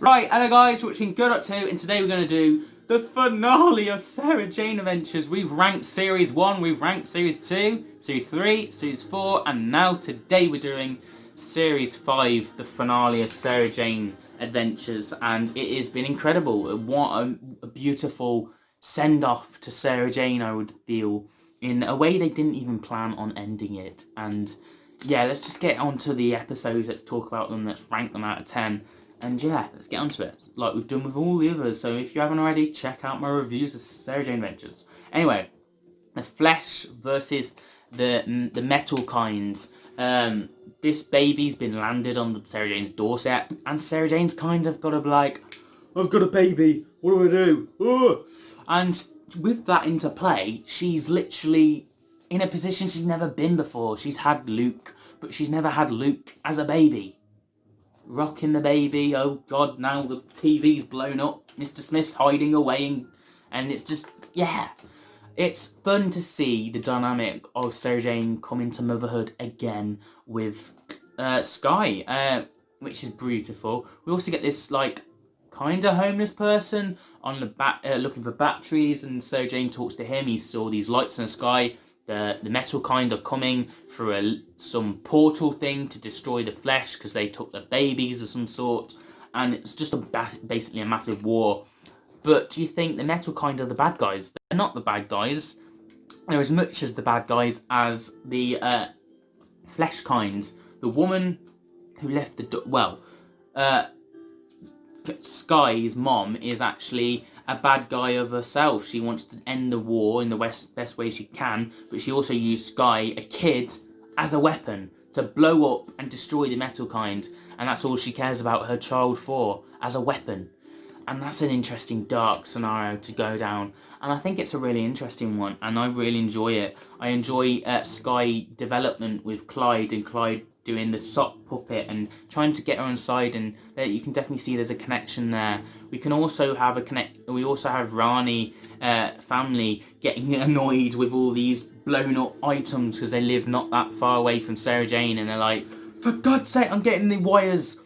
Right, hello guys, watching Good Up 2, and today we're going to do the finale of Sarah Jane Adventures. We've ranked Series 1, we've ranked Series 2, Series 3, Series 4, and now today we're doing Series 5, the finale of Sarah Jane Adventures, and it has been incredible. What a beautiful send-off to Sarah Jane, I would feel, in a way they didn't even plan on ending it. And yeah, let's just get on to the episodes, let's talk about them, let's rank them out of 10. And yeah, let's get onto it, like we've done with all the others. So if you haven't already, check out my reviews of Sarah Jane Adventures. Anyway, the flesh versus the metal kinds. This baby's been landed on Sarah Jane's doorstep, and Sarah Jane's kind of got to be like, I've got a baby, what do I do? Ugh. And with that into play, she's literally in a position she's never been before. She's had Luke, but she's never had Luke as a baby. Rocking the baby, oh god, now the TV's blown up, Mr. Smith's hiding away, and it's just, yeah. It's fun to see the dynamic of Sarah Jane come into motherhood again with Sky, which is beautiful. We also get this, like, kind of homeless person on the looking for batteries, and Sarah Jane talks to him. He saw these lights in the sky. The metal kind are coming through some portal thing to destroy the flesh because they took the babies of some sort, and it's just basically a massive war. But do you think the metal kind are the bad guys? They're not the bad guys. They're as much as the bad guys as the flesh kind. The woman who left Sky's mom is actually a bad guy of herself. She wants to end the war in the best way she can, but she also used Sky, a kid, as a weapon to blow up and destroy the metal kind, and that's all she cares about her child for, as a weapon. And that's an interesting dark scenario to go down, and I think it's a really interesting one, and I really enjoy it. I enjoy Sky development with Clyde, and Clyde doing the sock puppet and trying to get her inside, and you can definitely see there's a connection there. We can also have we also have Rani family getting annoyed with all these blown up items because they live not that far away from Sarah Jane, and they're like, for God's sake, I'm getting the wires,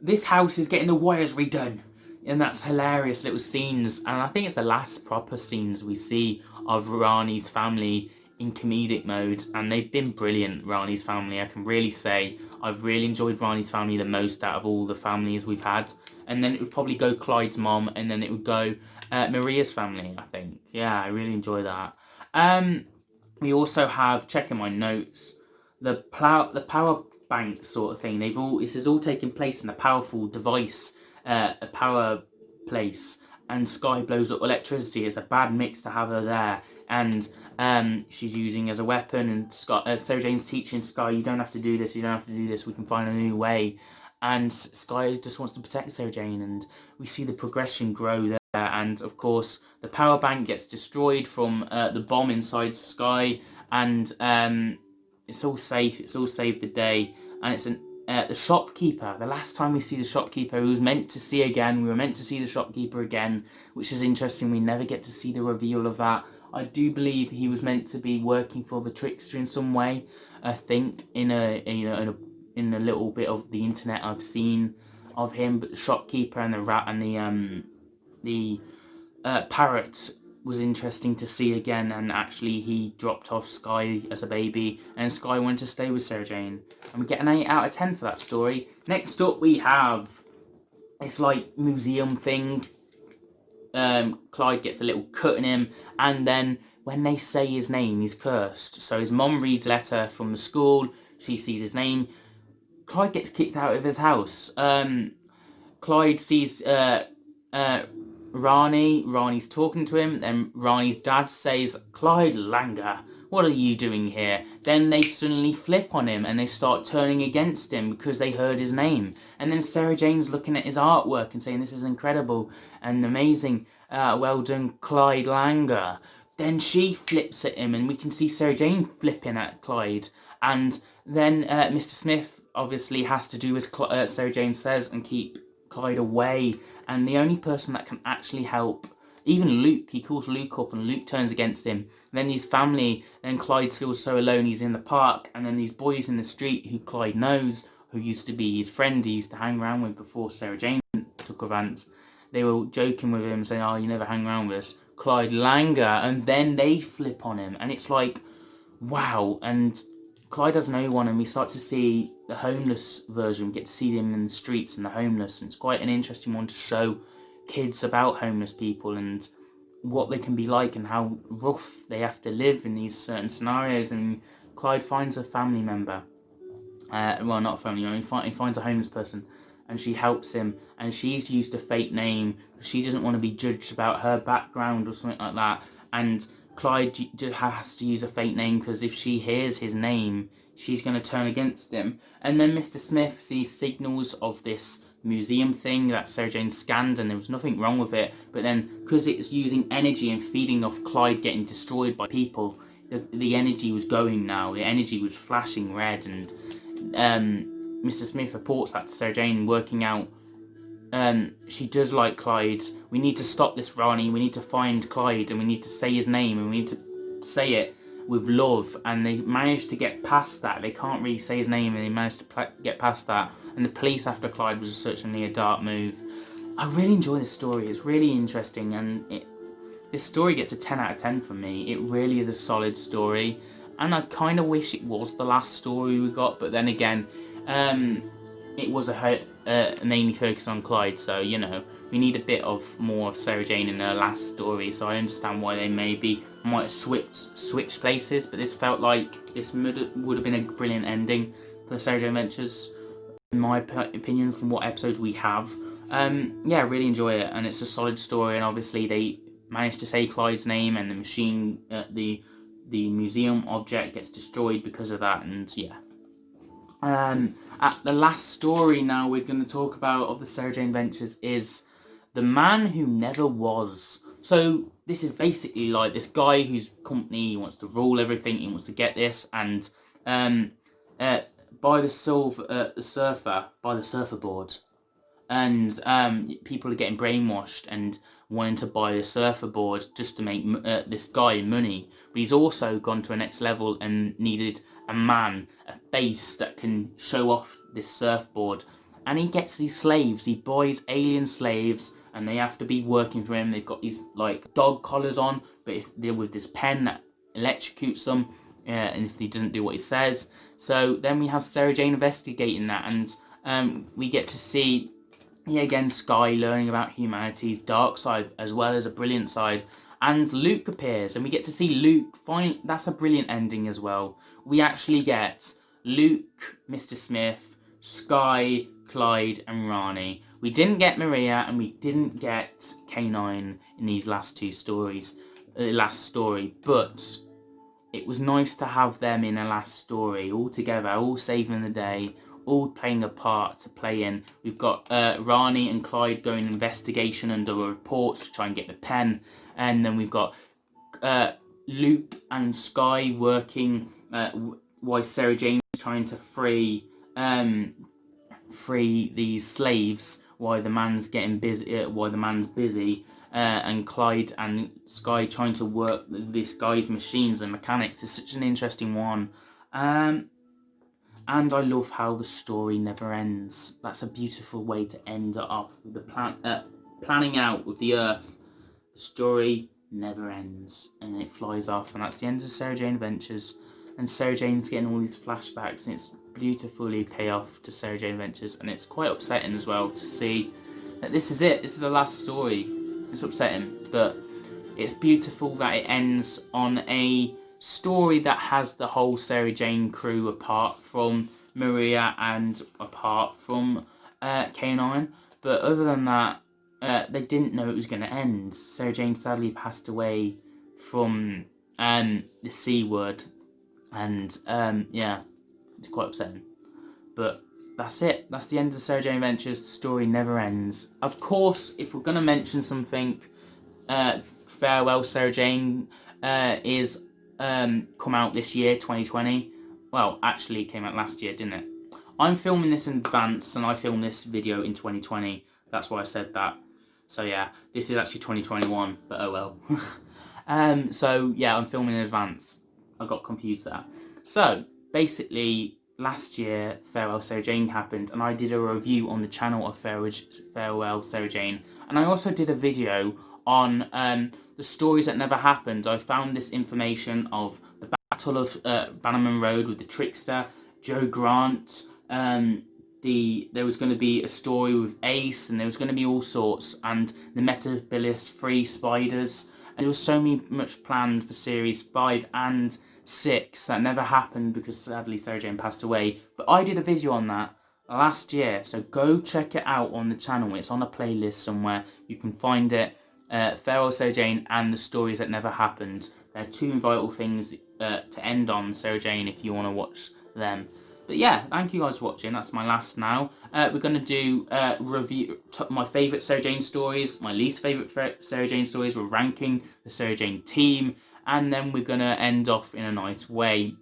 this house is getting the wires redone. And that's hilarious little scenes, and I think it's the last proper scenes we see of Rani's family in comedic mode, and they've been brilliant. Rani's family, I can really say I've really enjoyed Rani's family the most out of all the families we've had. And then it would probably go Clyde's mom, and then it would go Maria's family, I think. Yeah, I really enjoy that. We also have, checking my notes, the power bank sort of thing. This has all taken place in a powerful device, a power place, and Sky blows up electricity. It's a bad mix to have her there, and she's using as a weapon, and Sarah Jane's teaching Sky, you don't have to do this, you don't have to do this, we can find a new way. And Sky just wants to protect Sarah Jane, and we see the progression grow there. And of course the power bank gets destroyed from the bomb inside Sky, and it's all safe, it's all saved the day. And it's the shopkeeper, the last time we see the shopkeeper, who was meant to see again, we were meant to see the shopkeeper again, which is interesting. We never get to see the reveal of that. I do believe he was meant to be working for the trickster in some way. I think in a little bit of the internet I've seen of him, but the shopkeeper and the rat and the parrot was interesting to see again, and actually he dropped off Sky as a baby, and Sky wanted to stay with Sarah Jane, and we get an 8 out of 10 for that story. Next up we have this like museum thing. Clyde gets a little cut in him, and then when they say his name, he's cursed. So his mom reads a letter from the school, she sees his name, Clyde gets kicked out of his house. Clyde sees Rani's talking to him, then Rani's dad says, Clyde Langer, what are you doing here? Then they suddenly flip on him and they start turning against him because they heard his name. And then Sarah Jane's looking at his artwork and saying, this is incredible and amazing, well done, Clyde Langer. Then she flips at him, and we can see Sarah Jane flipping at Clyde. And then Mr. Smith obviously has to do as Sarah Jane says and keep Clyde away. And the only person that can actually help, even Luke, he calls Luke up and Luke turns against him. And then his family, then Clyde feels so alone, he's in the park, and then these boys in the street who Clyde knows, who used to be his friend he used to hang around with before Sarah Jane took a Vance, they were joking with him, saying, oh, you never hang around with us, Clyde Langer, and then they flip on him, and it's like, wow. And Clyde has no one, and we start to see the homeless version. We get to see them in the streets and the homeless, and it's quite an interesting one to show kids about homeless people and what they can be like and how rough they have to live in these certain scenarios. And Clyde finds a family member, well, not a family member, he finds a homeless person, and she helps him, and she's used a fake name. She doesn't want to be judged about her background or something like that, and Clyde has to use a fake name because if she hears his name, she's going to turn against him. And then Mr. Smith sees signals of this museum thing that Sarah Jane scanned, and there was nothing wrong with it, but then because it's using energy and feeding off Clyde getting destroyed by people, the energy was going now, the energy was flashing red, and Mr. Smith reports that to Sarah Jane, working out she does like Clyde. We need to stop this, Rani. We need to find Clyde, and we need to say his name, and we need to say it with love. And they managed to get past that. They can't really say his name, and they managed to get past that. And the police after Clyde was certainly a dark move. I really enjoy this story. It's really interesting, and this story gets a 10 out of 10 from me. It really is a solid story, and I kind of wish it was the last story we got, but then again, it was mainly focused on Clyde, so, you know, we need a bit of more of Sarah Jane in her last story, so I understand why they might have switched places, but this felt like this would have been a brilliant ending for the Sarah Jane Adventures, in my opinion, from what episodes we have. Yeah, I really enjoy it, and it's a solid story, and obviously they managed to say Clyde's name, and the machine, the museum object gets destroyed because of that, and yeah. At the last story now we're going to talk about of the Sarah Jane Adventures is The Man Who Never Was. So this is basically like this guy whose company, he wants to rule everything, he wants to get this, and by the surferboard, and people are getting brainwashed and wanting to buy the surferboard just to make this guy money. But he's also gone to a next level and needed a man, a face that can show off this surfboard. And he gets these slaves. He buys alien slaves, and they have to be working for him. They've got these like dog collars on, but if they're with this pen that electrocutes them, and if he doesn't do what he says. So then we have Sarah Jane investigating that, and we get to see again Skye learning about humanity's dark side as well as a brilliant side, and Luke appears, and we get to see Luke finally. That's a brilliant ending as well. We actually get Luke, Mr. Smith, Skye, Clyde, and Rani. We didn't get Maria, and we didn't get K9 in these last two stories, last story, but it was nice to have them in a last story all together, all saving the day, all playing a part to play in. We've got Rani and Clyde going investigation under a report to try and get the pen, and then we've got Luke and Skye working while Sarah Jane is trying to free these slaves while the man's getting busy. And Clyde and Skye trying to work this guy's machines and mechanics is such an interesting one. And I love how the story never ends. That's a beautiful way to end it off with the planning out with the Earth. The story never ends, and it flies off, and that's the end of Sarah Jane Adventures. And Sarah Jane's getting all these flashbacks, and it's beautifully pay off to Sarah Jane Adventures, and it's quite upsetting as well to see that this is it. This is the last story. It's upsetting, but it's beautiful that it ends on a story that has the whole Sarah Jane crew apart from Maria and apart from K9. But other than that, they didn't know it was going to end. Sarah Jane sadly passed away from the C word, and yeah, it's quite upsetting. But that's it. That's the end of the Sarah Jane Adventures. The story never ends. Of course, if we're going to mention something, Farewell Sarah Jane is come out this year, 2020. Well, actually it came out last year, didn't it? I'm filming this in advance, and I filmed this video in 2020. That's why I said that. So yeah, this is actually 2021, but oh well. So yeah, I'm filming in advance. I got confused there. So basically, last year Farewell Sarah Jane happened, and I did a review on the channel of Farewell Sarah Jane, and I also did a video on the stories that never happened. I found this information of the Battle of Bannerman Road with the Trickster, Joe Grant, there was going to be a story with Ace, and there was going to be all sorts, and the Metabilis 3 spiders, and there was so much planned for series 5 and 6 that never happened because sadly Sarah Jane passed away. But I did a video on that last year, so go check it out on the channel. It's on a playlist somewhere, you can find it. Farewell Sarah Jane and the stories that never happened. They're two vital things to end on Sarah Jane if you want to watch them. But yeah, thank you guys for watching. That's my last now. We're going to do review my favourite Sarah Jane stories, my least favourite Sarah Jane stories. We're ranking the Sarah Jane team, and then we're going to end off in a nice way,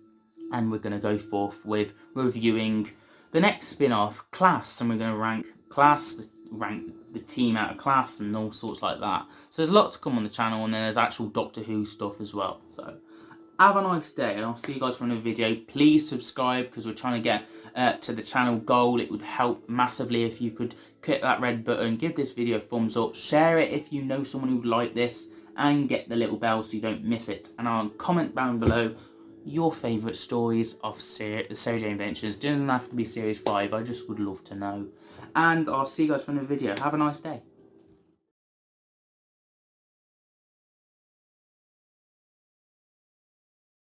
and we're going to go forth with reviewing the next spin-off, Class, and we're going to rank Class, rank the team out of Class, and all sorts like that. So there's a lot to come on the channel, and then there's actual Doctor Who stuff as well. So have a nice day, and I'll see you guys for another video. Please subscribe, because we're trying to get to the channel goal. It would help massively if you could click that red button, give this video a thumbs up, share it if you know someone who would like this, and get the little bell so you don't miss it. And I'll comment down below your favourite stories of the Sarah Jane Adventures. Doesn't have to be series 5, I just would love to know. And I'll see you guys for another video. Have a nice day.